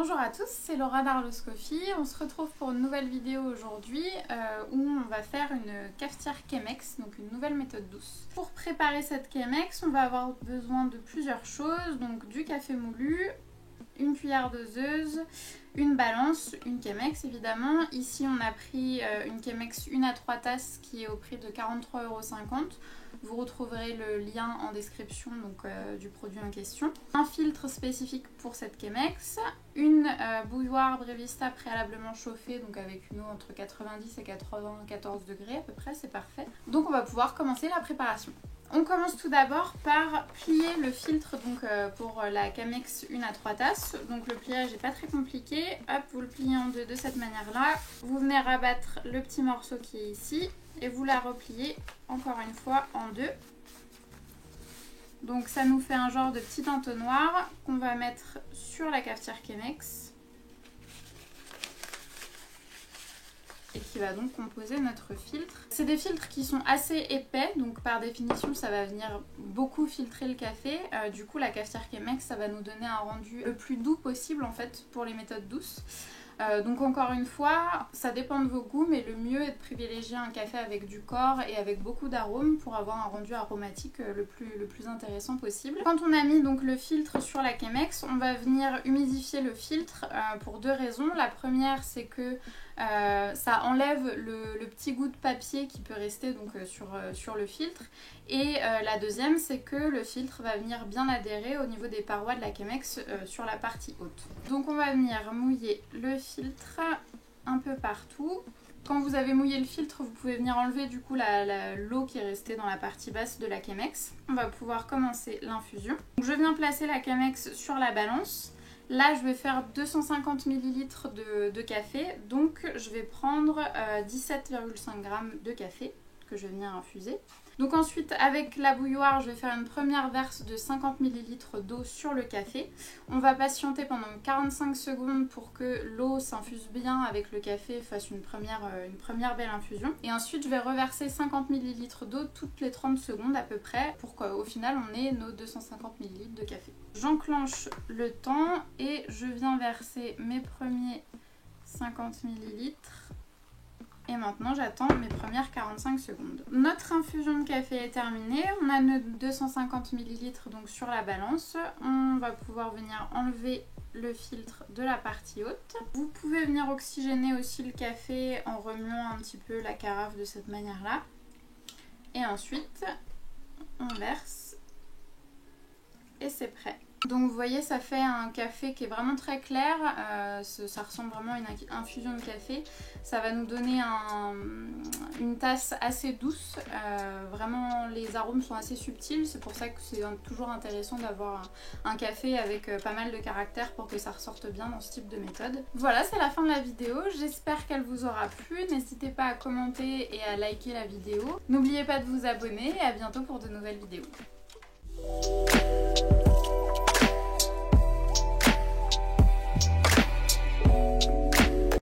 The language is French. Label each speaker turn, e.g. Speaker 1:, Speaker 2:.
Speaker 1: Bonjour à tous, c'est Laura d'Arlo's Coffee. On se retrouve pour une nouvelle vidéo aujourd'hui où on va faire une cafetière Chemex, donc une nouvelle méthode douce. Pour préparer cette Chemex, on va avoir besoin de plusieurs choses, donc du café moulu, une cuillère doseuse, une balance, une Chemex évidemment. Ici on a pris une Chemex 1 à 3 tasses qui est au prix de 43,50 €. Vous retrouverez le lien en description donc, du produit en question. Un filtre spécifique pour cette Chemex, une bouilloire Brevista préalablement chauffée, donc avec une eau entre 90 et 94 degrés à peu près, c'est parfait. Donc on va pouvoir commencer la préparation. On commence tout d'abord par plier le filtre donc, pour la Chemex 1 à 3 tasses. Donc le pliage n'est pas très compliqué. Hop, vous le pliez en deux de cette manière-là. Vous venez rabattre le petit morceau qui est ici et vous la repliez encore une fois en deux. Donc ça nous fait un genre de petit entonnoir qu'on va mettre sur la cafetière Chemex et qui va donc composer notre filtre. C'est des filtres qui sont assez épais, donc par définition ça va venir beaucoup filtrer le café. Du coup la cafetière Chemex, ça va nous donner un rendu le plus doux possible en fait pour les méthodes douces. Donc encore une fois, ça dépend de vos goûts, mais le mieux est de privilégier un café avec du corps et avec beaucoup d'arômes pour avoir un rendu aromatique le plus intéressant possible. Quand on a mis donc le filtre sur la Chemex, on va venir humidifier le filtre pour deux raisons. La première, c'est que ça enlève le petit goût de papier qui peut rester donc, sur le filtre. Et la deuxième, c'est que le filtre va venir bien adhérer au niveau des parois de la Chemex sur la partie haute. Donc on va venir mouiller le filtre un peu partout. Quand vous avez mouillé le filtre, vous pouvez venir enlever du coup l'eau qui est restée dans la partie basse de la Chemex. On va pouvoir commencer l'infusion. Je viens placer la Chemex sur la balance. Là, je vais faire 250 ml de café, donc je vais prendre 17,5 g de café que je vais venir infuser. Donc ensuite, avec la bouilloire, je vais faire une première verse de 50 ml d'eau sur le café. On va patienter pendant 45 secondes pour que l'eau s'infuse bien avec le café, fasse une première belle infusion. Et ensuite, je vais reverser 50 ml d'eau toutes les 30 secondes à peu près pour qu'au final, on ait nos 250 ml de café. J'enclenche le temps et je viens verser mes premiers 50 ml. Et maintenant j'attends mes premières 45 secondes. Notre infusion de café est terminée. On a nos 250 ml donc sur la balance. On va pouvoir venir enlever le filtre de la partie haute. Vous pouvez venir oxygéner aussi le café en remuant un petit peu la carafe de cette manière-là. Et ensuite, on verse. Et c'est prêt. Donc vous voyez, ça fait un café qui est vraiment très clair, ça ressemble vraiment à une infusion de café. Ça va nous donner une tasse assez douce, vraiment les arômes sont assez subtils, c'est pour ça que c'est toujours intéressant d'avoir un café avec pas mal de caractère pour que ça ressorte bien dans ce type de méthode. Voilà, c'est la fin de la vidéo, j'espère qu'elle vous aura plu, n'hésitez pas à commenter et à liker la vidéo. N'oubliez pas de vous abonner et à bientôt pour de nouvelles vidéos.